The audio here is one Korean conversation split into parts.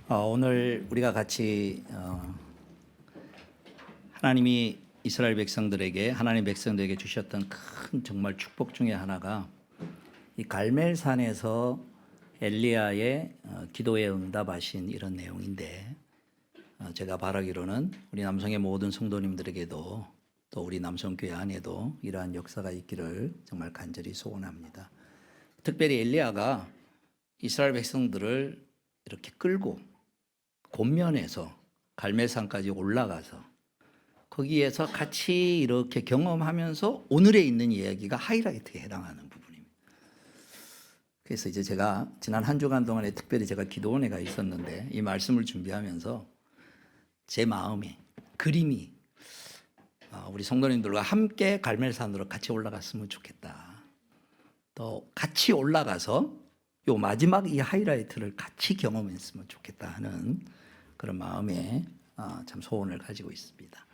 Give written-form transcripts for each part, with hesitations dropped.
오늘 우리가 같이 하나님이 이스라엘 백성들에게 하나님 백성들에게 주셨던 큰 정말 축복 중에 하나가 이 갈멜산에서 엘리야의 기도에 응답하신 이런 내용인데, 제가 바라기로는 우리 남성의 모든 성도님들에게도 또 우리 남성교회 안에도 이러한 역사가 있기를 정말 간절히 소원합니다. 특별히 엘리야가 이스라엘 백성들을 이렇게 끌고 곤면에서 갈멜산까지 올라가서 거기에서 같이 이렇게 경험하면서 오늘에 있는 이야기가 하이라이트에 해당하는 부분입니다. 그래서 이제 제가 지난 한 주간 동안에 특별히 제가 기도원에 가 있었는데 이 말씀을 준비하면서 제 마음에 그림이 우리 성도님들과 함께 갈멜산으로 같이 올라갔으면 좋겠다. 또 같이 올라가서 요 마지막 이 하이라이트를 같이 경험했으면 좋겠다 하는 그런 마음에 참 소원을 가지고 있습니다.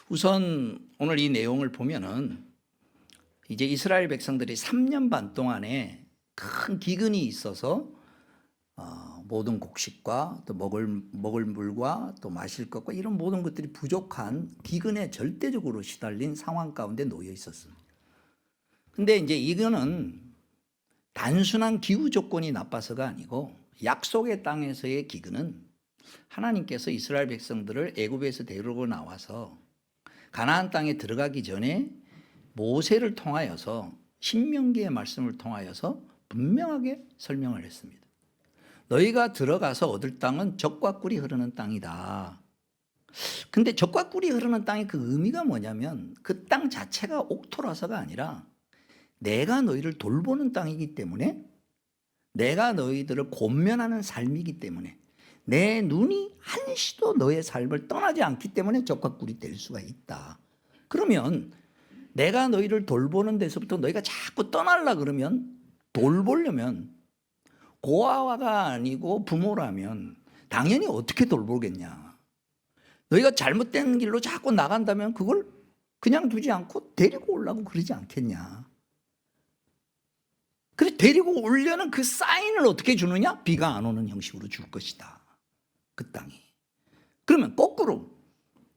우선 오늘 이 내용을 보면은 이제 이스라엘 백성들이 3년 반 동안에 큰 기근이 있어서 모든 곡식과 또 먹을 물과 또 마실 것과 이런 모든 것들이 부족한 기근에 절대적으로 시달린 상황 가운데 놓여 있었습니다. 근데 이제 이거는 단순한 기후 조건이 나빠서가 아니고 약속의 땅에서의 기근은 하나님께서 이스라엘 백성들을 애굽에서 데리고 나와서 가나안 땅에 들어가기 전에 모세를 통하여서 신명기의 말씀을 통하여서 분명하게 설명을 했습니다. 너희가 들어가서 얻을 땅은 젖과 꿀이 흐르는 땅이다. 근데 젖과 꿀이 흐르는 땅의 그 의미가 뭐냐면 그 땅 자체가 옥토라서가 아니라 내가 너희를 돌보는 땅이기 때문에, 내가 너희들을 권면하는 삶이기 때문에, 내 눈이 한시도 너의 삶을 떠나지 않기 때문에 젖과 꿀이 될 수가 있다. 그러면 내가 너희를 돌보는 데서부터 너희가 자꾸 떠나려 그러면, 돌보려면 고아가 아니고 부모라면 당연히 어떻게 돌보겠냐. 너희가 잘못된 길로 자꾸 나간다면 그걸 그냥 두지 않고 데리고 오려고 그러지 않겠냐. 그래 데리고 오려는 그 사인을 어떻게 주느냐? 비가 안 오는 형식으로 줄 것이다. 그 땅이. 그러면 거꾸로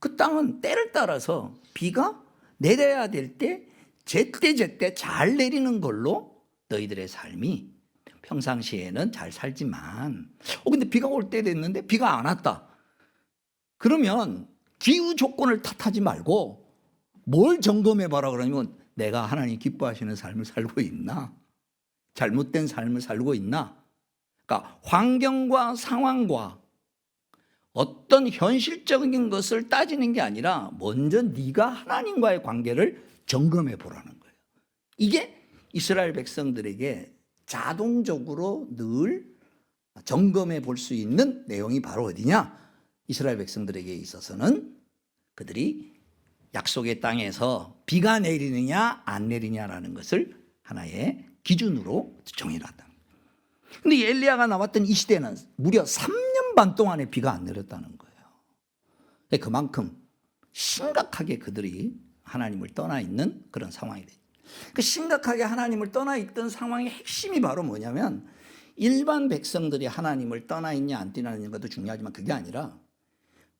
그 땅은 때를 따라서 비가 내려야 될 때 제때 잘 내리는 걸로 너희들의 삶이 평상시에는 잘 살지만 근데 비가 올 때 됐는데 비가 안 왔다. 그러면 기후 조건을 탓하지 말고 뭘 점검해 봐라 그러면 내가 하나님 기뻐하시는 삶을 살고 있나? 잘못된 삶을 살고 있나? 그러니까 환경과 상황과 어떤 현실적인 것을 따지는 게 아니라 먼저 네가 하나님과의 관계를 점검해 보라는 거예요. 이게 이스라엘 백성들에게 자동적으로 늘 점검해 볼 수 있는 내용이 바로 어디냐? 이스라엘 백성들에게 있어서는 그들이 약속의 땅에서 비가 내리느냐 안 내리냐라는 것을 하나의 기준으로 정해놨다. 근데 엘리야가 나왔던 이 시대는 무려 3년 반 동안에 비가 안 내렸다는 거예요. 그만큼 심각하게 그들이 하나님을 떠나 있는 그런 상황이 됐죠. 그 심각하게 하나님을 떠나 있던 상황의 핵심이 바로 뭐냐면 일반 백성들이 하나님을 떠나 있냐 안 떠나 있는 것도 중요하지만 그게 아니라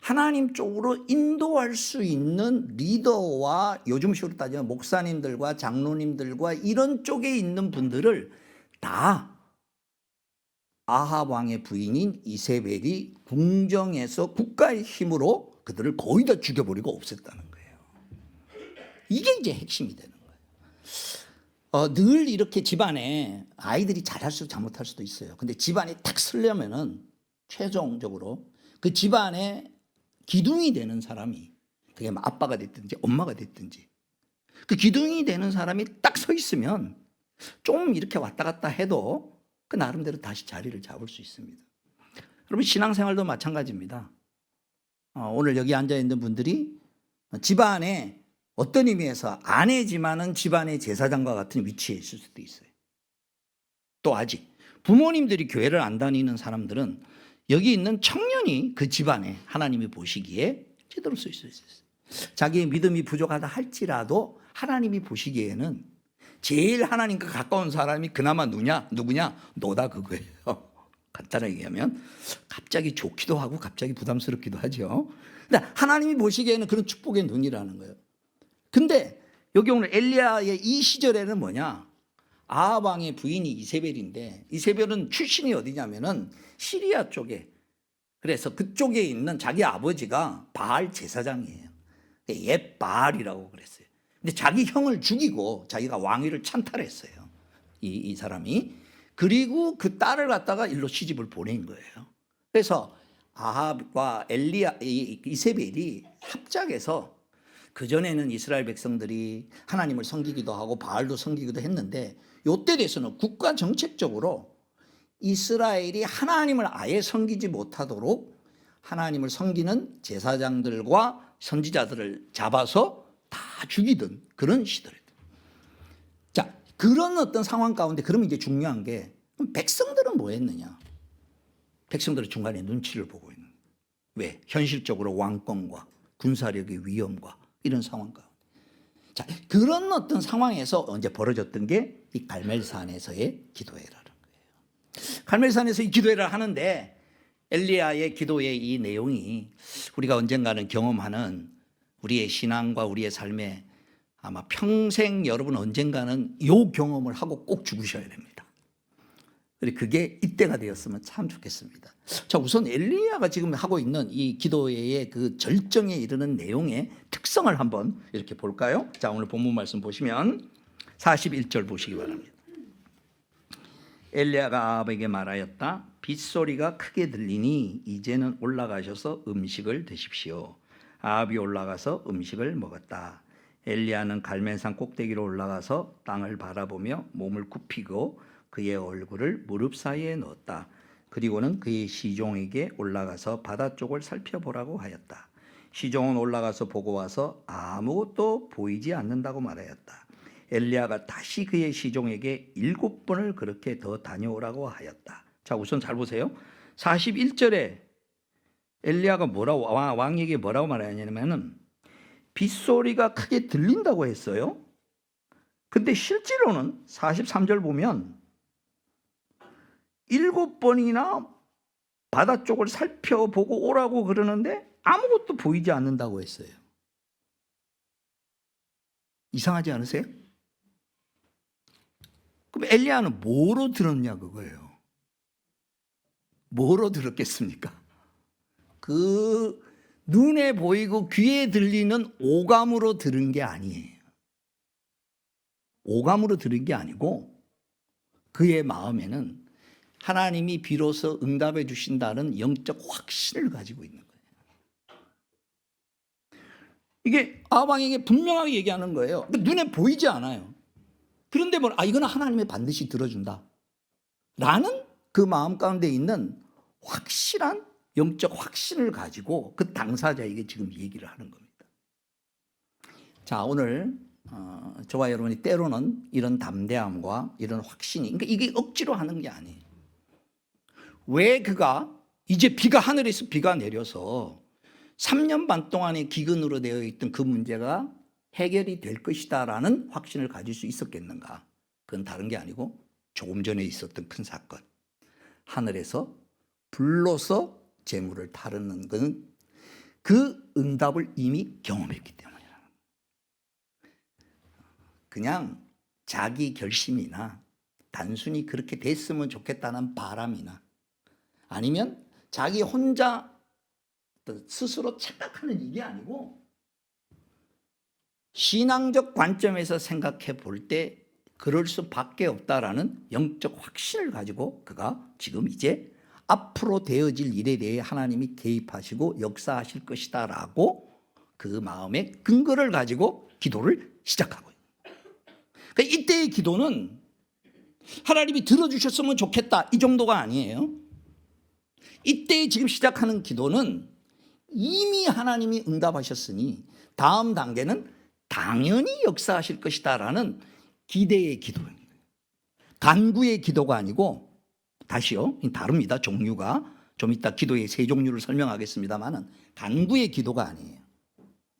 하나님 쪽으로 인도할 수 있는 리더와 요즘식으로 따지면 목사님들과 장로님들과 이런 쪽에 있는 분들을 다 아합 왕의 부인인 이세벨이 궁정에서 국가의 힘으로 그들을 거의 다 죽여버리고 없앴다는 거예요. 이게 이제 핵심이 되는 거예요. 늘 이렇게 집안에 아이들이 잘할 수도 잘못할 수도 있어요. 근데 집안이 탁 서려면은 최종적으로 그 집안에 기둥이 되는 사람이, 그게 아빠가 됐든지 엄마가 됐든지, 그 기둥이 되는 사람이 딱 서 있으면 좀 이렇게 왔다 갔다 해도 그 나름대로 다시 자리를 잡을 수 있습니다. 여러분 신앙생활도 마찬가지입니다. 오늘 여기 앉아 있는 분들이 집안에 어떤 의미에서 아내지만은 집안의 제사장과 같은 위치에 있을 수도 있어요. 또 아직 부모님들이 교회를 안 다니는 사람들은 여기 있는 청년이 그 집안에 하나님이 보시기에 제대로 쓸 수 있어요. 자기의 믿음이 부족하다 할지라도 하나님이 보시기에는 제일 하나님과 가까운 사람이 그나마 누구냐? 너다 그거예요. 간단하게 얘기하면 갑자기 좋기도 하고 갑자기 부담스럽기도 하죠. 근데 하나님이 보시기에는 그런 축복의 눈이라는 거예요. 근데 여기 오늘 엘리야의 이 시절에는 뭐냐? 아합 왕의 부인이 이세벨인데, 이세벨은 출신이 어디냐면은 시리아 쪽에, 그래서 그쪽에 있는 자기 아버지가 바알 제사장이에요. 옛 바알이라고 그랬어요. 근데 자기 형을 죽이고 자기가 왕위를 찬탈했어요. 이 사람이. 그리고 그 딸을 갖다가 일로 시집을 보낸 거예요. 그래서 아합과 이세벨이 합작해서, 그전에는 이스라엘 백성들이 하나님을 섬기기도 하고 바알도 섬기기도 했는데, 요때 돼서는 국가 정책적으로 이스라엘이 하나님을 아예 섬기지 못하도록 하나님을 섬기는 제사장들과 선지자들을 잡아서 다 죽이던 그런 시대였다. 자, 그런 어떤 상황 가운데, 그러면 이제 중요한 게, 그럼 백성들은 뭐 했느냐? 백성들은 중간에 눈치를 보고 있는 거예요. 왜? 현실적으로 왕권과 군사력의 위험과 이런 상황 가운데. 자, 그런 어떤 상황에서 이제 벌어졌던 게 이 갈멜산에서의 기도회라는 거예요. 갈멜산에서 이 기도회를 하는데, 엘리야의 기도의 이 내용이 우리가 언젠가는 경험하는 우리의 신앙과 우리의 삶에 아마 평생 여러분 언젠가는 이 경험을 하고 꼭 죽으셔야 됩니다. 그게 이때가 되었으면 참 좋겠습니다. 자, 우선 엘리야가 지금 하고 있는 이 기도회의 그 절정에 이르는 내용의 특성을 한번 이렇게 볼까요? 자, 오늘 본문 말씀 보시면 41절 보시기 바랍니다. 엘리야가 아합에게 말하였다. 빗소리가 크게 들리니 이제는 올라가셔서 음식을 드십시오. 아합이 올라가서 음식을 먹었다. 엘리야는 갈멜산 꼭대기로 올라가서 땅을 바라보며 몸을 굽히고 그의 얼굴을 무릎 사이에 넣었다. 그리고는 그의 시종에게 올라가서 바다 쪽을 살펴보라고 하였다. 시종은 올라가서 보고 와서 아무것도 보이지 않는다고 말하였다. 엘리야가 다시 그의 시종에게 7번을 그렇게 더 다녀오라고 하였다. 자, 우선 잘 보세요. 41절에 엘리야가 왕에게 뭐라고 말하냐면은 빗소리가 크게 들린다고 했어요. 근데 실제로는 43절 보면 7번이나 바다 쪽을 살펴보고 오라고 그러는데 아무것도 보이지 않는다고 했어요. 이상하지 않으세요? 그럼 엘리야는 뭐로 들었냐 그거예요. 뭐로 들었겠습니까? 그 눈에 보이고 귀에 들리는 오감으로 들은 게 아니에요. 오감으로 들은 게 아니고 그의 마음에는 하나님이 비로소 응답해 주신다는 영적 확신을 가지고 있는 거예요. 이게 아합 왕에게 분명하게 얘기하는 거예요. 눈에 보이지 않아요. 그런데 이거는 하나님이 반드시 들어준다 라는 그 마음 가운데 있는 확실한 영적 확신을 가지고 그 당사자에게 지금 얘기를 하는 겁니다. 자, 오늘 저와 여러분이 때로는 이런 담대함과 이런 확신이, 그러니까 이게 억지로 하는 게 아니에요. 왜 그가 이제 하늘에서 비가 내려서 3년 반 동안의 기근으로 되어 있던 그 문제가 해결이 될 것이다라는 확신을 가질 수 있었겠는가? 그건 다른 게 아니고 조금 전에 있었던 큰 사건, 하늘에서 불로서 재물을 타르는 것은 그 응답을 이미 경험했기 때문이라. 그냥 자기 결심이나 단순히 그렇게 됐으면 좋겠다는 바람이나 아니면 자기 혼자 스스로 착각하는 이게 아니고 신앙적 관점에서 생각해 볼 때 그럴 수밖에 없다라는 영적 확신을 가지고 그가 지금 이제 앞으로 되어질 일에 대해 하나님이 개입하시고 역사하실 것이다 라고 그 마음의 근거를 가지고 기도를 시작하고 있는 거예요. 그러니까 이때의 기도는 하나님이 들어주셨으면 좋겠다 이 정도가 아니에요. 이때 지금 시작하는 기도는 이미 하나님이 응답하셨으니 다음 단계는 당연히 역사하실 것이다 라는 기대의 기도입니다. 간구의 기도가 아니고, 다시요, 다릅니다. 종류가. 좀 이따 기도의 세 종류를 설명하겠습니다만은 간구의 기도가 아니에요.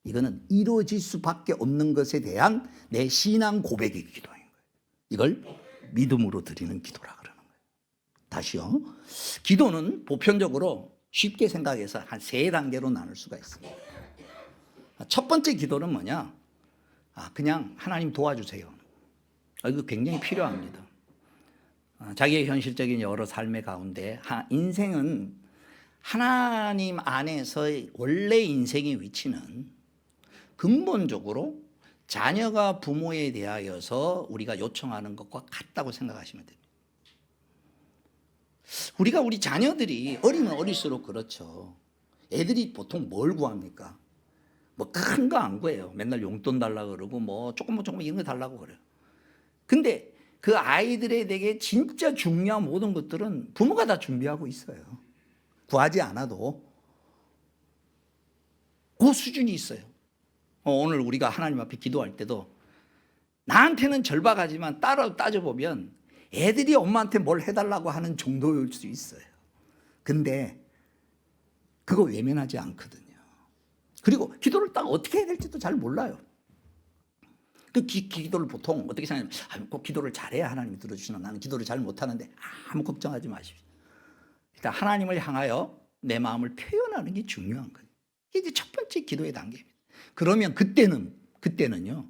이거는 이루어질 수밖에 없는 것에 대한 내 신앙 고백의 기도인 거예요. 이걸 믿음으로 드리는 기도라 그러는 거예요. 다시요. 기도는 보편적으로 쉽게 생각해서 한 3단계로 나눌 수가 있습니다. 첫 번째 기도는 뭐냐? 그냥 하나님 도와주세요. 이거 굉장히 필요합니다. 자기의 현실적인 여러 삶의 가운데 인생은 하나님 안에서의 원래 인생의 위치는 근본적으로 자녀가 부모에 대하여서 우리가 요청하는 것과 같다고 생각하시면 됩니다. 우리가 우리 자녀들이 어리면 어릴수록 그렇죠. 애들이 보통 뭘 구합니까? 뭐 큰 거 안 구해요. 맨날 용돈 달라고 그러고 뭐 조금 이런 거 달라고 그래요. 근데 그 아이들에게 진짜 중요한 모든 것들은 부모가 다 준비하고 있어요. 구하지 않아도 그 수준이 있어요. 오늘 우리가 하나님 앞에 기도할 때도 나한테는 절박하지만 따져보면 애들이 엄마한테 뭘 해달라고 하는 정도일 수 있어요. 근데 그거 외면하지 않거든요. 그리고 기도를 딱 어떻게 해야 될지도 잘 몰라요. 그 기도를 보통 어떻게 생각하냐면 꼭 기도를 잘해야 하나님이 들어주시나, 나는 기도를 잘 못하는데 아무 걱정하지 마십시오. 일단 하나님을 향하여 내 마음을 표현하는 게 중요한 거예요. 이게 첫 번째 기도의 단계입니다. 그러면 그때는요,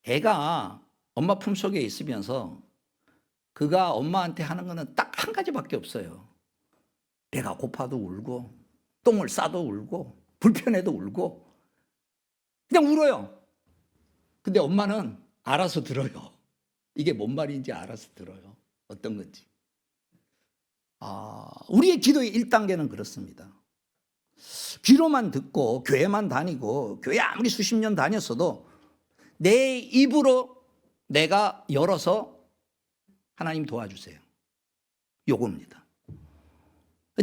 애가 엄마 품속에 있으면서 그가 엄마한테 하는 거는 딱 한 가지밖에 없어요. 배가 고파도 울고 똥을 싸도 울고 불편해도 울고 그냥 울어요. 근데 엄마는 알아서 들어요. 이게 뭔 말인지 알아서 들어요. 어떤 건지. 우리의 기도의 1단계는 그렇습니다. 귀로만 듣고 교회만 다니고 교회 아무리 수십 년 다녔어도 내 입으로 내가 열어서 하나님 도와주세요. 요겁니다.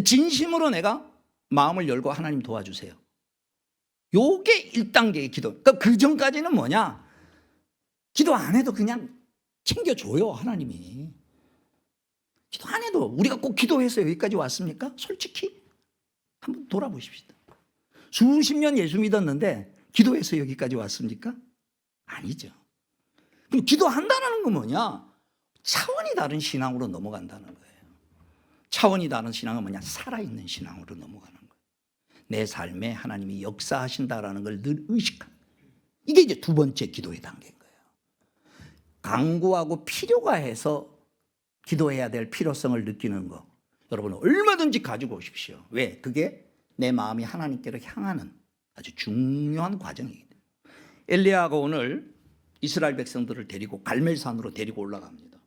진심으로 내가 마음을 열고 하나님 도와주세요. 요게 1단계의 기도. 그러니까 그 전까지는 뭐냐? 기도 안 해도 그냥 챙겨줘요, 하나님이. 기도 안 해도 우리가 꼭 기도해서 여기까지 왔습니까? 솔직히 한번 돌아보십시다. 수십 년 예수 믿었는데 기도해서 여기까지 왔습니까? 아니죠. 그럼 기도한다는 건 뭐냐? 차원이 다른 신앙으로 넘어간다는 거예요. 차원이 다른 신앙은 뭐냐? 살아있는 신앙으로 넘어가는 거예요. 내 삶에 하나님이 역사하신다라는 걸 늘 의식하는 거예요. 이게 이제 두 번째 기도의 단계인 거예요. 강구하고 필요가 해서 기도해야 될 필요성을 느끼는 거, 여러분은 얼마든지 가지고 오십시오. 왜? 그게 내 마음이 하나님께로 향하는 아주 중요한 과정이기 때문에. 엘리야가 오늘 이스라엘 백성들을 데리고 갈멜산으로 데리고 올라갑니다.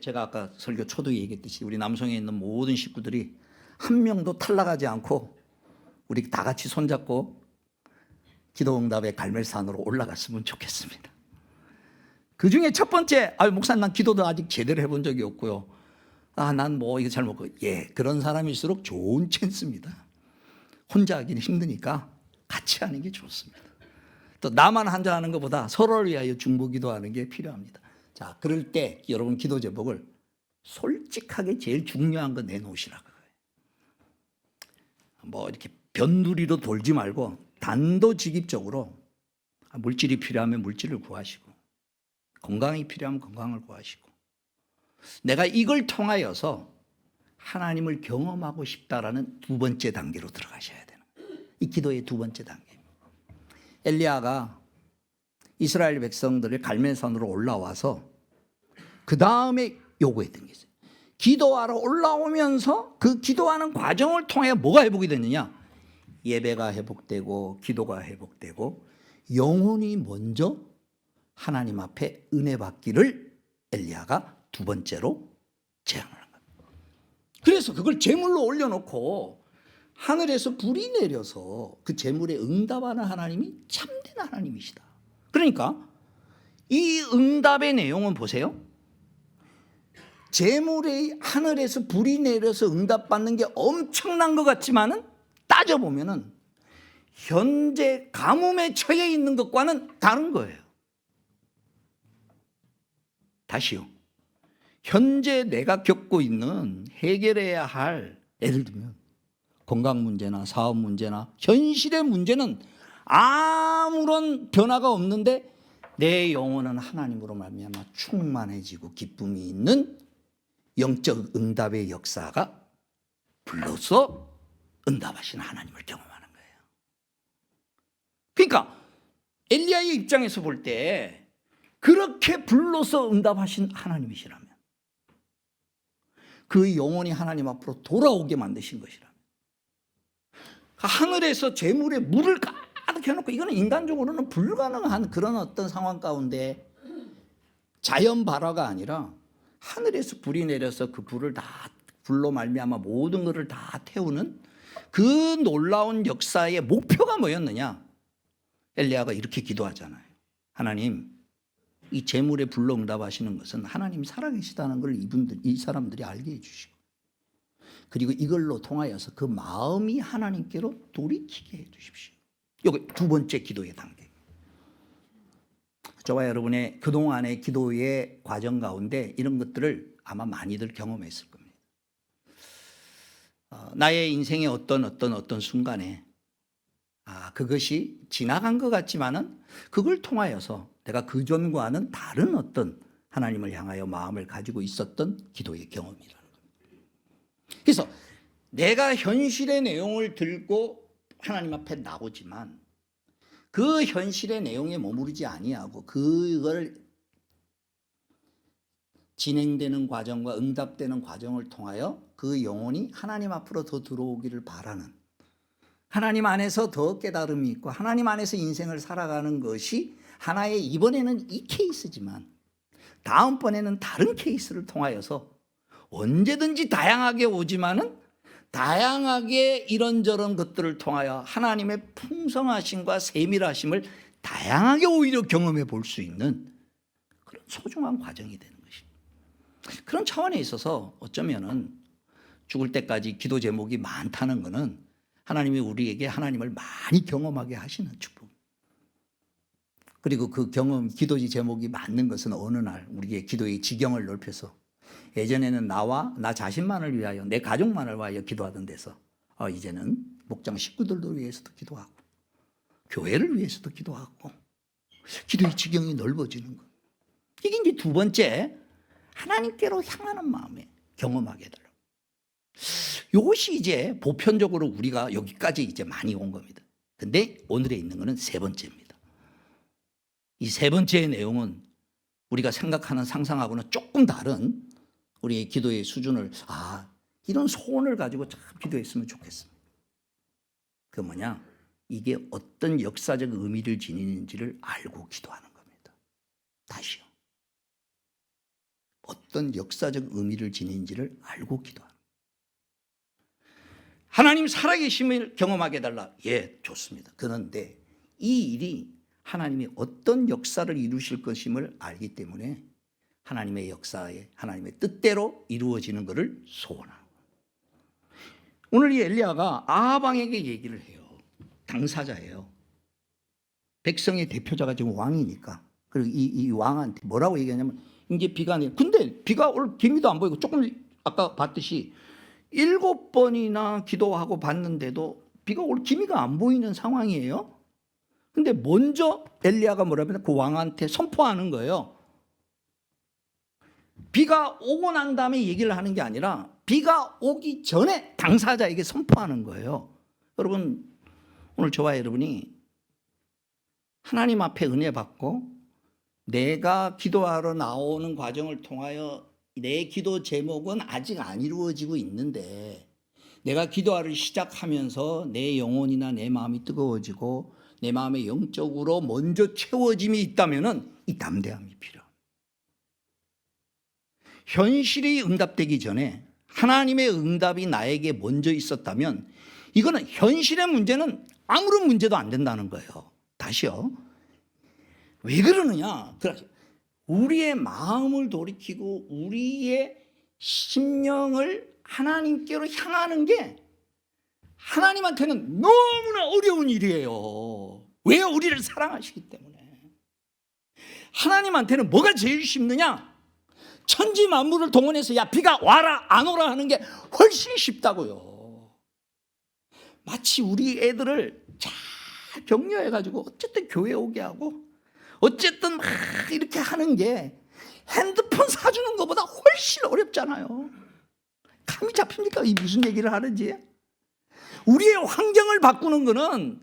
제가 아까 설교 초두에 얘기했듯이 우리 남성에 있는 모든 식구들이 한 명도 탈락하지 않고 우리 다 같이 손잡고 기도응답의 갈멜산으로 올라갔으면 좋겠습니다. 그 중에 첫 번째, 목사님 난 기도도 아직 제대로 해본 적이 없고요. 난 뭐 이거 잘 먹고. 그런 사람일수록 좋은 찬스입니다. 혼자 하기는 힘드니까 같이 하는 게 좋습니다. 또 나만 혼자 하는 것보다 서로를 위하여 중보기도하는 게 필요합니다. 자, 그럴 때 여러분 기도 제목을 솔직하게 제일 중요한 거 내놓으시라고. 뭐 이렇게 변두리로 돌지 말고 단도직입적으로 물질이 필요하면 물질을 구하시고 건강이 필요하면 건강을 구하시고 내가 이걸 통하여서 하나님을 경험하고 싶다라는 두 번째 단계로 들어가셔야 되는 거예요. 이 기도의 두 번째 단계입니다. 엘리야가 이스라엘 백성들을 갈멜산으로 올라와서 그 다음에 요구했던 게 있어요. 기도하러 올라오면서 그 기도하는 과정을 통해 뭐가 회복이 됐느냐? 예배가 회복되고 기도가 회복되고 영혼이 먼저 하나님 앞에 은혜 받기를 엘리야가 두 번째로 제안을 한 거예요. 그래서 그걸 제물로 올려놓고 하늘에서 불이 내려서 그 제물에 응답하는 하나님이 참된 하나님이시다. 그러니까 이 응답의 내용은 보세요. 제물에 하늘에서 불이 내려서 응답받는 게 엄청난 것 같지만은 따져보면은 현재 가뭄에 처해 있는 것과는 다른 거예요. 다시요. 현재 내가 겪고 있는 해결해야 할, 예를 들면 건강 문제나 사업 문제나 현실의 문제는 아무런 변화가 없는데 내 영혼은 하나님으로 말미암아 충만해지고 기쁨이 있는 영적 응답의 역사가 불로서 응답하시는 하나님을 경험하는 거예요. 그러니까 엘리야의 입장에서 볼 때 그렇게 불로서 응답하신 하나님이시라면, 그 영혼이 하나님 앞으로 돌아오게 만드신 것이라면, 하늘에서 재물에 물을 가득 해놓고, 이거는 인간적으로는 불가능한 그런 어떤 상황 가운데 자연 발화가 아니라 하늘에서 불이 내려서 그 불을 다, 불로 말미암아 모든 것을 다 태우는 그 놀라운 역사의 목표가 뭐였느냐? 엘리야가 이렇게 기도하잖아요. 하나님, 이 재물에 불로 응답하시는 것은 하나님이 살아계시다는 걸 이 사람들이 알게 해주시고, 그리고 이걸로 통하여서 그 마음이 하나님께로 돌이키게 해주십시오. 이게 두 번째 기도의 단계. 저와 여러분의 그동안의 기도의 과정 가운데 이런 것들을 아마 많이들 경험했을 겁니다. 나의 인생의 어떤 순간에 그것이 지나간 것 같지만은 그걸 통하여서 내가 그전과는 다른 어떤 하나님을 향하여 마음을 가지고 있었던 기도의 경험이라는 겁니다. 그래서 내가 현실의 내용을 들고 하나님 앞에 나오지만 그 현실의 내용에 머무르지 아니하고 그걸 진행되는 과정과 응답되는 과정을 통하여 그 영혼이 하나님 앞으로 더 들어오기를 바라는, 하나님 안에서 더 깨달음이 있고 하나님 안에서 인생을 살아가는 것이 하나의, 이번에는 이 케이스지만 다음번에는 다른 케이스를 통하여서 언제든지 다양하게 오지만은 다양하게 이런저런 것들을 통하여 하나님의 풍성하심과 세밀하심을 다양하게 오히려 경험해 볼 수 있는 그런 소중한 과정이 되는 것입니다. 그런 차원에 있어서 어쩌면은 죽을 때까지 기도 제목이 많다는 것은 하나님이 우리에게 하나님을 많이 경험하게 하시는 축복. 그리고 그 경험, 기도 제목이 맞는 것은 어느 날 우리의 기도의 지경을 넓혀서, 예전에는 나 자신만을 위하여, 내 가족만을 위하여 기도하던 데서 이제는 목장 식구들도 위해서도 기도하고 교회를 위해서도 기도하고 기도의 지경이 넓어지는 것. 이게 이제 두 번째, 하나님께로 향하는 마음에 경험하게 해달라고. 이것이 이제 보편적으로 우리가 여기까지 이제 많이 온 겁니다. 근데 오늘에 있는 것은 세 번째입니다. 이 세 번째의 내용은 우리가 생각하는, 상상하고는 조금 다른 우리의 기도의 수준을, 이런 소원을 가지고 참 기도했으면 좋겠습니다. 그 뭐냐? 이게 어떤 역사적 의미를 지니는지를 알고 기도하는 겁니다. 다시요. 어떤 역사적 의미를 지니는지를 알고 기도하는 겁니다. 하나님 살아계심을 경험하게 해달라. 예, 좋습니다. 그런데 이 일이 하나님이 어떤 역사를 이루실 것임을 알기 때문에 하나님의 역사에, 하나님의 뜻대로 이루어지는 것을 소원하는 거예요. 오늘 이 엘리야가 아합왕에게 얘기를 해요. 당사자예요. 백성의 대표자가 지금 왕이니까. 그리고 이 왕한테 뭐라고 얘기하냐면, 이제 비가 내려. 근데 비가 올 기미도 안 보이고, 조금 아까 봤듯이 7번이나 기도하고 봤는데도 비가 올 기미가 안 보이는 상황이에요. 근데 먼저 엘리야가 뭐라면 그 왕한테 선포하는 거예요. 비가 오고 난 다음에 얘기를 하는 게 아니라 비가 오기 전에 당사자에게 선포하는 거예요. 여러분, 오늘 저와 여러분이 하나님 앞에 은혜 받고 내가 기도하러 나오는 과정을 통하여 내 기도 제목은 아직 안 이루어지고 있는데, 내가 기도하러 시작하면서 내 영혼이나 내 마음이 뜨거워지고 내 마음의 영적으로 먼저 채워짐이 있다면은 이 담대함이 필요합니다. 현실이 응답되기 전에 하나님의 응답이 나에게 먼저 있었다면 이거는 현실의 문제는 아무런 문제도 안 된다는 거예요. 다시요. 왜 그러느냐? 우리의 마음을 돌이키고 우리의 심령을 하나님께로 향하는 게 하나님한테는 너무나 어려운 일이에요. 왜? 우리를 사랑하시기 때문에. 하나님한테는 뭐가 제일 쉽느냐? 천지 만물을 동원해서 야, 비가 와라 안 오라 하는 게 훨씬 쉽다고요. 마치 우리 애들을 잘 격려해가지고 어쨌든 교회 오게 하고 어쨌든 막 이렇게 하는 게 핸드폰 핸드폰 사주는 것보다 훨씬 어렵잖아요. 감이 잡힙니까? 이 무슨 얘기를 하는지. 우리의 환경을 바꾸는 거는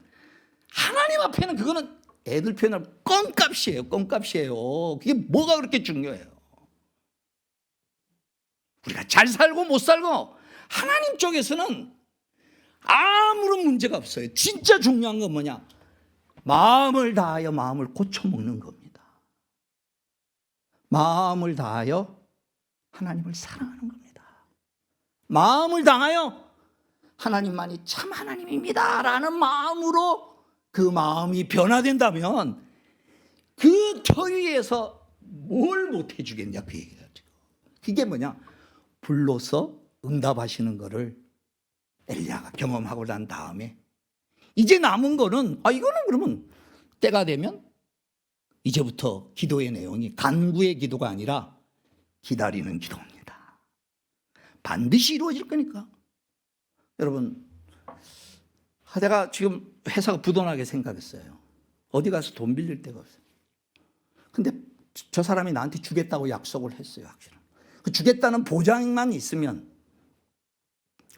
하나님 앞에는 그거는 애들 표현하면 껌값이에요. 껌값이에요. 그게 뭐가 그렇게 중요해요. 우리가 잘 살고 못 살고 하나님 쪽에서는 아무런 문제가 없어요. 진짜 중요한 건 뭐냐? 마음을 다하여 마음을 고쳐먹는 겁니다. 마음을 다하여 하나님을 사랑하는 겁니다. 마음을 다하여 하나님만이 참 하나님입니다 라는 마음으로 그 마음이 변화된다면 그 터 위에서 뭘 못해 주겠냐 그 얘기가. 그게 뭐냐? 불로서 응답하시는 거를 엘리야가 경험하고 난 다음에 이제 남은 거는 이거는 그러면 때가 되면 이제부터 기도의 내용이 간구의 기도가 아니라 기다리는 기도입니다. 반드시 이루어질 거니까. 여러분, 제가 지금 회사가 부도나게 생각했어요. 어디 가서 돈 빌릴 데가 없어요. 근데 저 사람이 나한테 주겠다고 약속을 했어요. 확실히. 그 주겠다는 보장만 있으면,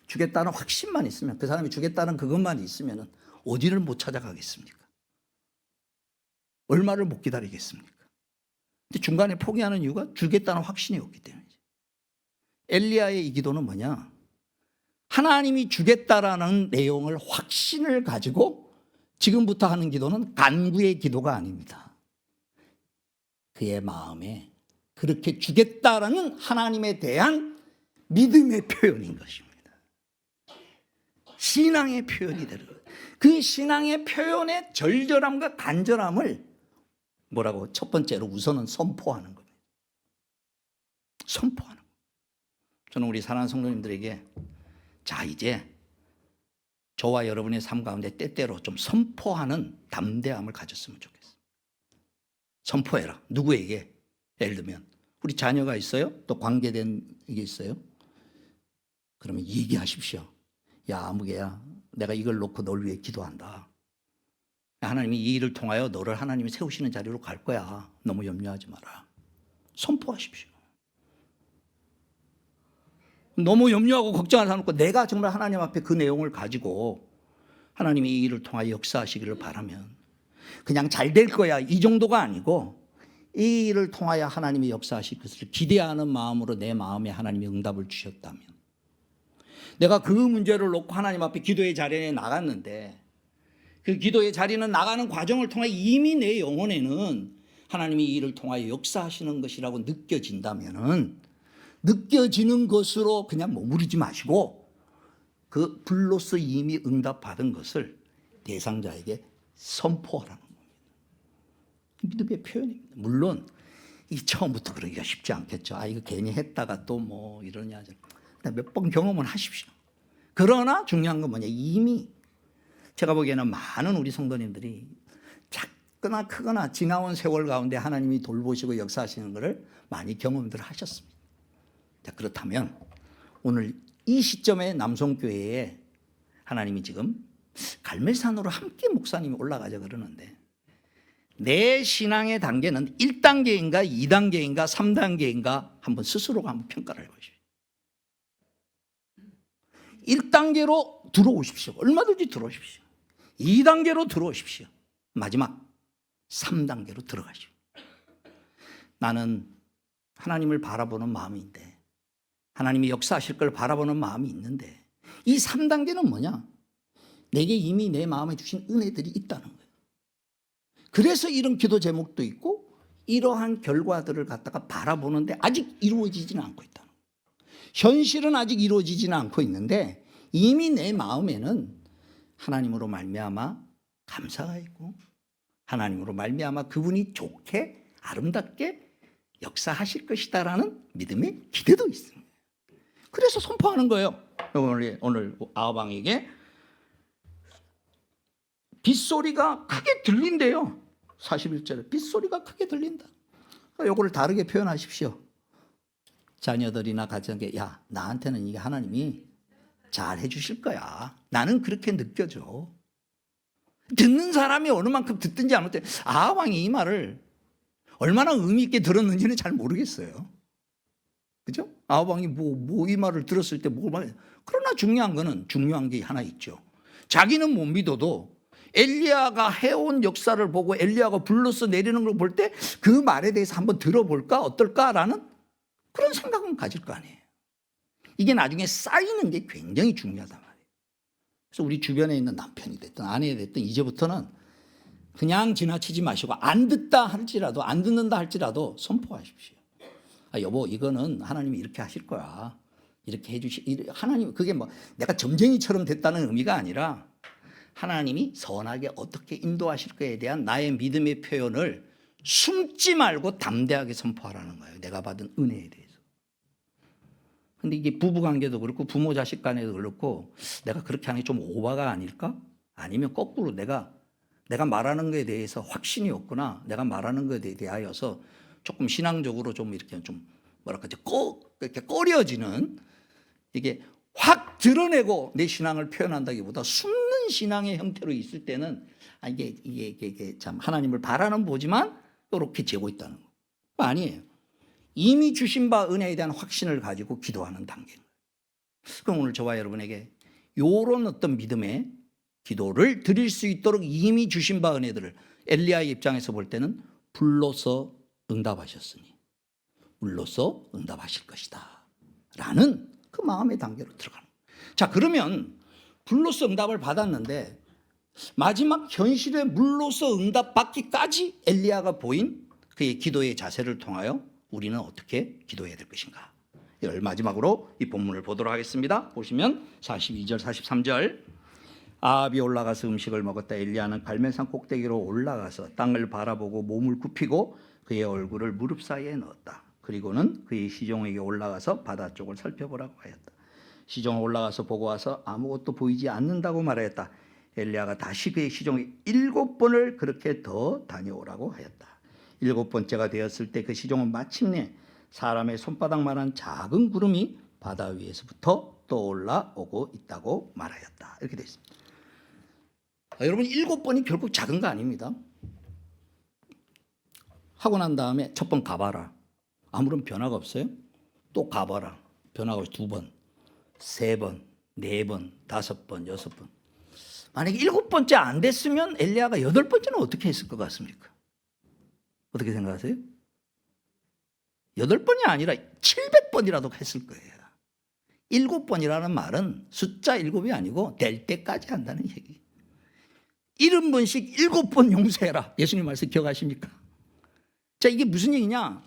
주겠다는 확신만 있으면, 그 사람이 주겠다는 그것만 있으면 어디를 못 찾아가겠습니까? 얼마를 못 기다리겠습니까? 근데 중간에 포기하는 이유가 주겠다는 확신이 없기 때문이죠. 엘리야의 이 기도는 뭐냐? 하나님이 주겠다라는 내용을 확신을 가지고 지금부터 하는 기도는 간구의 기도가 아닙니다. 그의 마음에 그렇게 주겠다라는 하나님에 대한 믿음의 표현인 것입니다. 신앙의 표현이 되는 거예요. 그 신앙의 표현의 절절함과 간절함을 뭐라고? 첫 번째로 우선은 선포하는 겁니다. 선포하는 거예요. 저는 우리 사랑하는 성도님들에게 자, 이제 저와 여러분의 삶 가운데 때때로 좀 선포하는 담대함을 가졌으면 좋겠어요. 선포해라. 누구에게? 예를 들면 우리 자녀가 있어요? 또 관계된 게 있어요? 그러면 얘기하십시오. 야, 아무개야, 내가 이걸 놓고 널 위해 기도한다. 하나님이 이 일을 통하여 너를 하나님이 세우시는 자리로 갈 거야. 너무 염려하지 마라. 선포하십시오. 너무 염려하고 걱정하지 않고 내가 정말 하나님 앞에 그 내용을 가지고 하나님이 이 일을 통하여 역사하시기를 바라면 그냥 잘 될 거야 이 정도가 아니고 이 일을 통하여 하나님이 역사하실 것을 기대하는 마음으로 내 마음에 하나님이 응답을 주셨다면 내가 그 문제를 놓고 하나님 앞에 기도의 자리에 나갔는데 그 기도의 자리는 나가는 과정을 통해 이미 내 영혼에는 하나님이 이 일을 통하여 역사하시는 것이라고 느껴진다면은 느껴지는 것으로 그냥 머무르지 마시고 그 불로서 이미 응답받은 것을 대상자에게 선포하라는 겁니다. 믿음의 표현입니다. 물론 이 처음부터 그러기가 쉽지 않겠죠. 이거 괜히 했다가 또 뭐 이러냐. 몇 번 경험을 하십시오. 그러나 중요한 건 뭐냐? 이미 제가 보기에는 많은 우리 성도님들이 작거나 크거나 지나온 세월 가운데 하나님이 돌보시고 역사하시는 것을 많이 경험들 하셨습니다. 자, 그렇다면 오늘 이 시점에 남성교회에 하나님이 지금 갈멜산으로 함께 목사님이 올라가자 그러는데 내 신앙의 단계는 1단계인가 2단계인가 3단계인가 한번 스스로가 한번 평가를 해보십시오. 1단계로 들어오십시오. 얼마든지 들어오십시오. 2단계로 들어오십시오. 마지막 3단계로 들어가십시오. 나는 하나님을 바라보는 마음인데 하나님이 역사하실 걸 바라보는 마음이 있는데 이 3단계는 뭐냐? 내게 이미 내 마음에 주신 은혜들이 있다는 거예요. 그래서 이런 기도 제목도 있고 이러한 결과들을 갖다가 바라보는데 아직 이루어지지는 않고 있다는 거예요. 현실은 아직 이루어지지는 않고 있는데 이미 내 마음에는 하나님으로 말미암아 감사가 있고 하나님으로 말미암아 그분이 좋게 아름답게 역사하실 것이다라는 믿음의 기대도 있습니다. 그래서 선포하는 거예요. 오늘 아하방에게 빗소리가 크게 들린대요. 41절에 빗소리가 크게 들린다. 요거를 다르게 표현하십시오. 자녀들이나 가정에 야, 나한테는 이게 하나님이 잘 해주실 거야. 나는 그렇게 느껴져. 듣는 사람이 어느 만큼 듣든지 안 듣든지 아하방이 이 말을 얼마나 의미 있게 들었는지는 잘 모르겠어요. 그죠? 아합 왕이 뭐 이 말을 들었을 때 뭘 말? 그러나 중요한 게 하나 있죠. 자기는 못 믿어도 엘리야가 해온 역사를 보고 엘리야가 불러서 내리는 걸 볼 때 그 말에 대해서 한번 들어볼까 어떨까라는 그런 생각은 가질 거 아니에요. 이게 나중에 쌓이는 게 굉장히 중요하단 말이에요. 그래서 우리 주변에 있는 남편이 됐든 아내가 됐든 이제부터는 그냥 지나치지 마시고 안 듣는다 할지라도 선포하십시오. 여보, 이거는 하나님이 이렇게 하실 거야. 이렇게 하나님, 그게 뭐 내가 점쟁이처럼 됐다는 의미가 아니라 하나님이 선하게 어떻게 인도하실 거에 대한 나의 믿음의 표현을 숨지 말고 담대하게 선포하라는 거예요. 내가 받은 은혜에 대해서. 근데 이게 부부 관계도 그렇고 부모 자식 간에도 그렇고 내가 그렇게 하는 게 좀 오바가 아닐까? 아니면 거꾸로 내가 말하는 것에 대해서 확신이 없구나. 내가 말하는 것에 대하여서 조금 신앙적으로 좀 이렇게 좀 뭐랄까 이렇게 꺼려지는 이게 확 드러내고 내 신앙을 표현한다기보다 숨는 신앙의 형태로 있을 때는 이게 참 하나님을 바라는 보지만 이렇게 재고 있다는 거 아니에요. 이미 주신 바 은혜에 대한 확신을 가지고 기도하는 단계인 거예요. 그럼 오늘 저와 여러분에게 이런 어떤 믿음의 기도를 드릴 수 있도록 이미 주신 바 은혜들을 엘리야의 입장에서 볼 때는 불로서 응답하셨으니 물로서 응답하실 것이다 라는 그 마음의 단계로 들어가는 거예요. 자, 그러면 불로서 응답을 받았는데 마지막 현실의 물로서 응답받기까지 엘리야가 보인 그의 기도의 자세를 통하여 우리는 어떻게 기도해야 될 것인가. 이걸 마지막으로 이 본문을 보도록 하겠습니다. 보시면 42절 43절 아합이 올라가서 음식을 먹었다. 엘리야는 갈멜산 꼭대기로 올라가서 땅을 바라보고 몸을 굽히고 그의 얼굴을 무릎 사이에 넣었다. 그리고는 그의 시종에게 올라가서 바다 쪽을 살펴보라고 하였다. 시종에 올라가서 보고 와서 아무것도 보이지 않는다고 말하였다. 엘리야가 다시 그의 시종에 7번을 그렇게 더 다녀오라고 하였다. 7번째가 되었을 때 그 시종은 마침내 사람의 손바닥만한 작은 구름이 바다 위에서부터 떠올라오고 있다고 말하였다. 이렇게 되어 있습니다. 여러분 7번이 결국 작은 거 아닙니다. 하고 난 다음에 첫 번 가봐라. 아무런 변화가 없어요? 또 가봐라. 변화가 2번, 3번, 4번, 5번, 6번. 만약에 7번째 안 됐으면 엘리야가 8번째는 어떻게 했을 것 같습니까? 어떻게 생각하세요? 8번이 아니라 700번이라도 했을 거예요. 7번이라는 말은 숫자 7이 아니고 될 때까지 한다는 얘기. 70번씩 7번 용서해라. 예수님 말씀 기억하십니까? 자, 이게 무슨 얘기냐?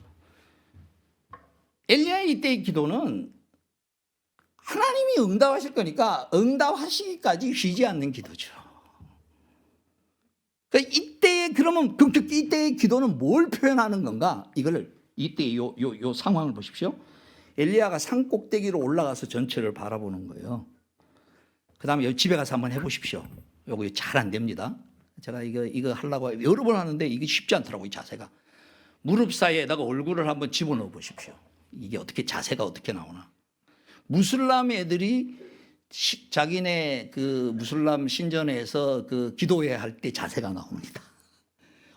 엘리야의 이때의 기도는 하나님이 응답하실 거니까 응답하시기까지 쉬지 않는 기도죠. 그러니까 이때의 기도는 뭘 표현하는 건가? 이걸 이때 요 상황을 보십시오. 엘리야가 산 꼭대기로 올라가서 전체를 바라보는 거예요. 그 다음에 여기 집에 가서 한번 해보십시오. 요거 잘 안 됩니다. 제가 이거 하려고 여러 번 하는데 이게 쉽지 않더라고요, 자세가. 무릎 사이에다가 얼굴을 한번 집어넣어 보십시오. 이게 자세가 어떻게 나오나. 무슬람 애들이 자기네 그 무슬람 신전에서 그 기도회 할 때 자세가 나옵니다.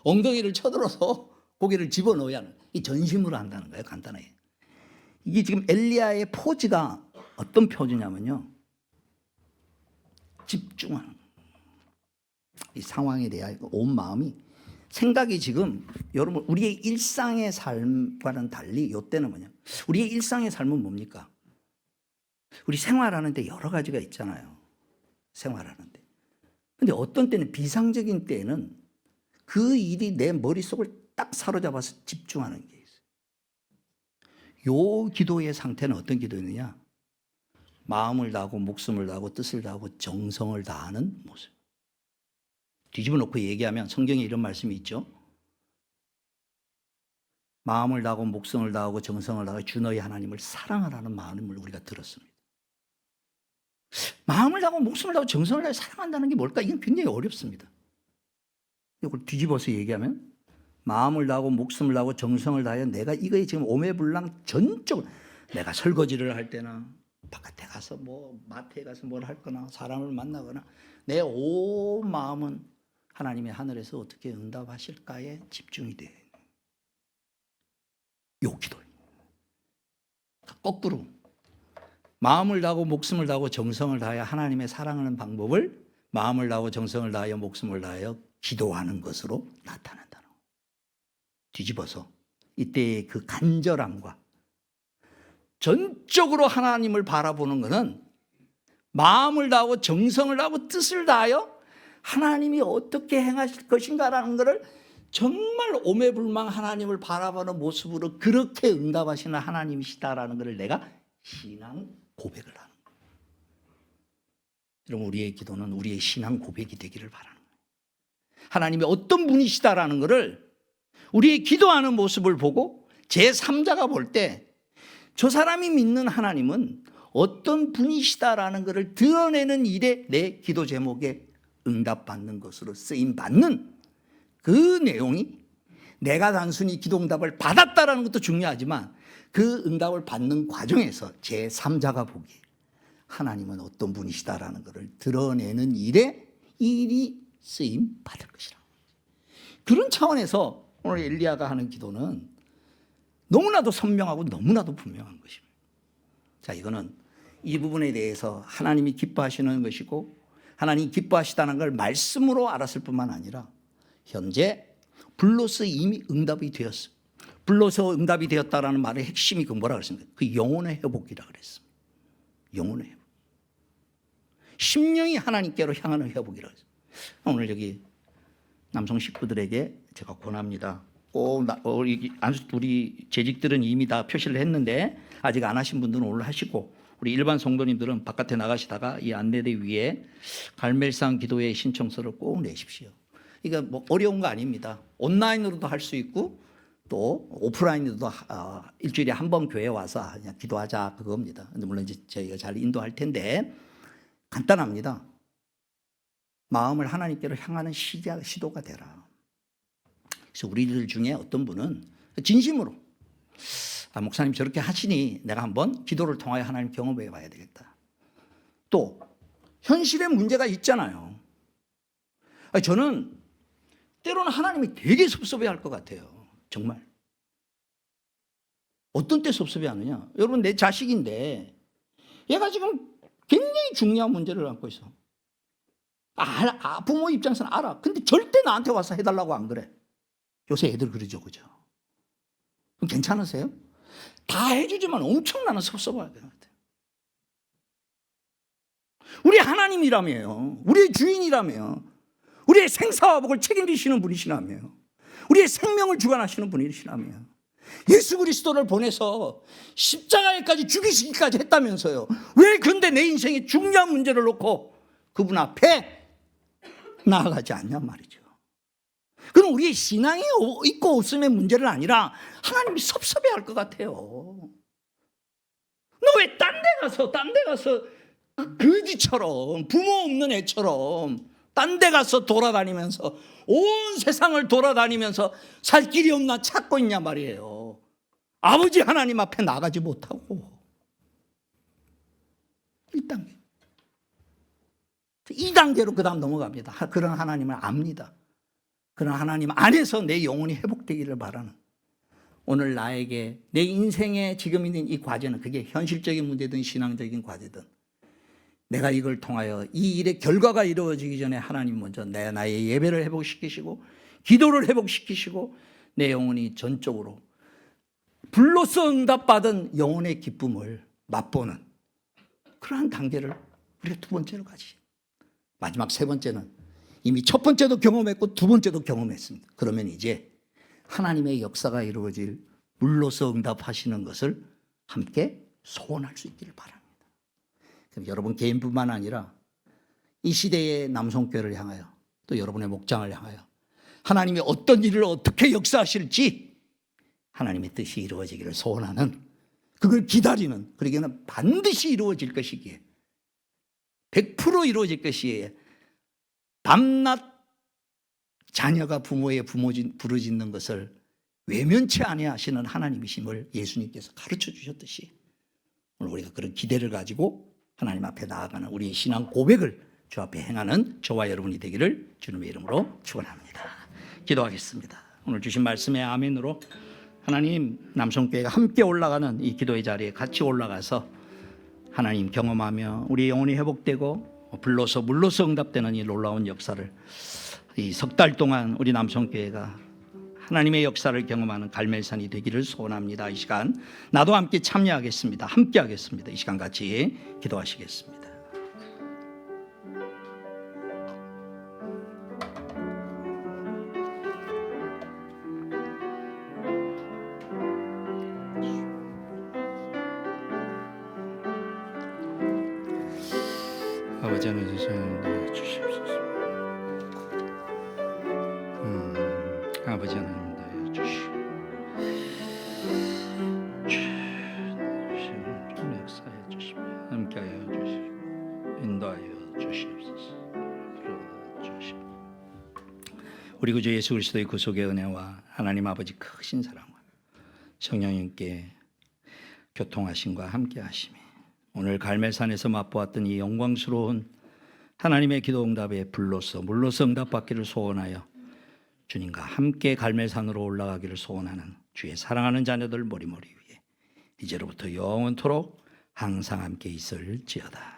엉덩이를 쳐들어서 고개를 집어넣어야 하는, 이 전심으로 한다는 거예요, 간단하게. 이게 지금 엘리야의 포즈가 어떤 포즈냐면요, 집중하는 거예요. 이 상황에 대한 온 마음이, 생각이 지금 여러분 우리의 일상의 삶과는 달리 이때는 뭐냐, 우리의 일상의 삶은 뭡니까? 우리 생활하는데 여러 가지가 있잖아요. 생활하는데. 근데 어떤 때는, 비상적인 때에는 그 일이 내 머릿속을 딱 사로잡아서 집중하는 게 있어요. 요 기도의 상태는 어떤 기도였느냐? 마음을 다하고 목숨을 다하고 뜻을 다하고 정성을 다하는 모습. 뒤집어 놓고 얘기하면 성경에 이런 말씀이 있죠. 마음을 다하고 목숨을 다하고 정성을 다하고 주 너희 하나님을 사랑하라는 마음을 우리가 들었습니다. 마음을 다하고 목숨을 다하고 정성을 다해 사랑한다는 게 뭘까? 이건 굉장히 어렵습니다. 이걸 뒤집어서 얘기하면 마음을 다하고 목숨을 다하고 정성을 다하여 내가 이거에 지금 오매불랑 전적으로, 내가 설거지를 할 때나 바깥에 가서 마트에 가서 뭘 할 거나 사람을 만나거나 내 온 마음은 하나님의 하늘에서 어떻게 응답하실까에 집중이 돼. 요 기도. 거꾸로 마음을 다하고 목숨을 다하고 정성을 다하여 하나님의 사랑하는 방법을 마음을 다하고 정성을 다하여 목숨을 다하여 기도하는 것으로 나타난다는 거예요. 뒤집어서 이때의 그 간절함과 전적으로 하나님을 바라보는 것은 마음을 다하고 정성을 다하고 뜻을 다하여 하나님이 어떻게 행하실 것인가라는 것을 정말 오매불망 하나님을 바라보는 모습으로 그렇게 응답하시는 하나님이시다라는 것을 내가 신앙 고백을 하는 거예요. 여러분, 우리의 기도는 우리의 신앙 고백이 되기를 바라는 거예요. 하나님이 어떤 분이시다라는 것을 우리의 기도하는 모습을 보고 제3자가 볼 때 저 사람이 믿는 하나님은 어떤 분이시다라는 것을 드러내는 일에 내 기도 제목에 응답받는 것으로 쓰임받는 그 내용이 내가 단순히 기도 응답을 받았다라는 것도 중요하지만 그 응답을 받는 과정에서 제3자가 보기에 하나님은 어떤 분이시다라는 것을 드러내는 일에 일이 쓰임받을 것이라. 그런 차원에서 오늘 엘리야가 하는 기도는 너무나도 선명하고 너무나도 분명한 것입니다. 자, 이거는 이 부분에 대해서 하나님이 기뻐하시는 것이고 하나님이 기뻐하시다는 걸 말씀으로 알았을 뿐만 아니라 현재 불로서 이미 응답이 되었어요. 불로서 응답이 되었다라는 말의 핵심이 그 뭐라 그랬습니까? 그 영혼의 회복이라 그랬습니다. 영혼의 회복. 심령이 하나님께로 향하는 회복이라 그랬어요. 오늘 여기 남성 식구들에게 제가 권합니다. 우리 재직들은 이미 다 표시를 했는데 아직 안 하신 분들은 오늘 하시고 우리 일반 성도님들은 바깥에 나가시다가 이 안내대 위에 갈멜상 기도회 신청서를 꼭 내십시오. 이거 뭐 어려운 거 아닙니다. 온라인으로도 할 수 있고 또 오프라인으로도 일주일에 한 번 교회 와서 그냥 기도하자 그겁니다. 근데 물론 이제 저희가 잘 인도할 텐데 간단합니다. 마음을 하나님께로 향하는 시도가 되라. 그래서 우리들 중에 어떤 분은 진심으로 목사님 저렇게 하시니 내가 한번 기도를 통하여 하나님 경험해 봐야 되겠다. 또 현실의 문제가 있잖아요. 저는 때로는 하나님이 되게 섭섭해할 것 같아요. 정말. 어떤 때 섭섭해하느냐. 여러분, 내 자식인데 얘가 지금 굉장히 중요한 문제를 안고 있어. 부모 입장에서는 알아. 근데 절대 나한테 와서 해달라고 안 그래. 요새 애들 그러죠, 그죠? 괜찮으세요? 다 해주지만 엄청 나는 섭섭해야 되는 것 같아요. 우리 하나님이라며요. 우리의 주인이라며. 우리의 생사화복을 책임지시는 분이시라며. 우리의 생명을 주관하시는 분이시라며. 예수 그리스도를 보내서 십자가에까지 죽이시기까지 했다면서요. 왜 그런데 내 인생의 중요한 문제를 놓고 그분 앞에 나아가지 않냔 말이죠. 그럼 우리의 신앙이 있고 없음의 문제는 아니라 하나님이 섭섭해할 것 같아요. 너 왜 딴 데 가서 거지처럼 부모 없는 애처럼 딴 데 가서 돌아다니면서 온 세상을 돌아다니면서 살 길이 없나 찾고 있냐 말이에요. 아버지 하나님 앞에 나가지 못하고 1단계 2단계로 그 다음 넘어갑니다. 그런 하나님을 압니다. 그런 하나님 안에서 내 영혼이 회복되기를 바라는, 오늘 나에게 내 인생에 지금 있는 이 과제는 그게 현실적인 문제든 신앙적인 과제든 내가 이걸 통하여 이 일의 결과가 이루어지기 전에 하나님 먼저 나의 예배를 회복시키시고 기도를 회복시키시고 내 영혼이 전적으로 불로서 응답받은 영혼의 기쁨을 맛보는 그러한 단계를 우리가 두 번째로 가지. 마지막 세 번째는 이미 첫 번째도 경험했고 두 번째도 경험했습니다. 그러면 이제 하나님의 역사가 이루어질 물로서 응답하시는 것을 함께 소원할 수 있기를 바랍니다. 그럼 여러분 개인뿐만 아니라 이 시대의 남성교회를 향하여 또 여러분의 목장을 향하여 하나님이 어떤 일을 어떻게 역사하실지 하나님의 뜻이 이루어지기를 소원하는, 그걸 기다리는, 그러기에는 반드시 이루어질 것이기에 100% 이루어질 것이기에 밤낮 자녀가 부모의 부르짖는 것을 외면치 아니하시는 하나님이심을 예수님께서 가르쳐 주셨듯이 오늘 우리가 그런 기대를 가지고 하나님 앞에 나아가는 우리의 신앙 고백을 주 앞에 행하는 저와 여러분이 되기를 주님의 이름으로 축원합니다. 기도하겠습니다. 오늘 주신 말씀에 아멘으로 하나님, 남성교회가 함께 올라가는 이 기도의 자리에 같이 올라가서 하나님 경험하며 우리 영혼이 회복되고 불로서 물로서 응답되는 이 놀라운 역사를 이 석 달 동안 우리 남성교회가 하나님의 역사를 경험하는 갈멜산이 되기를 소원합니다. 이 시간 나도 함께 참여하겠습니다. 함께 하겠습니다. 이 시간 같이 기도하시겠습니다. 아버지 하나님 주시옵소서. 아버지 하나님 나여 주시옵소서. 좀 역사해 주시며 함께하여 주시고 인도하여 주시옵소서. 우리 구주 예수 그리스도의 구속의 은혜와 하나님 아버지 크신 사랑과 성령님께 교통하심과 함께하심이 오늘 갈멜산에서 맛보았던 이 영광스러운 하나님의 기도 응답의 불로서 물로서 응답받기를 소원하여 주님과 함께 갈멜산으로 올라가기를 소원하는 주의 사랑하는 자녀들 머리머리 위에 이제로부터 영원토록 항상 함께 있을지어다.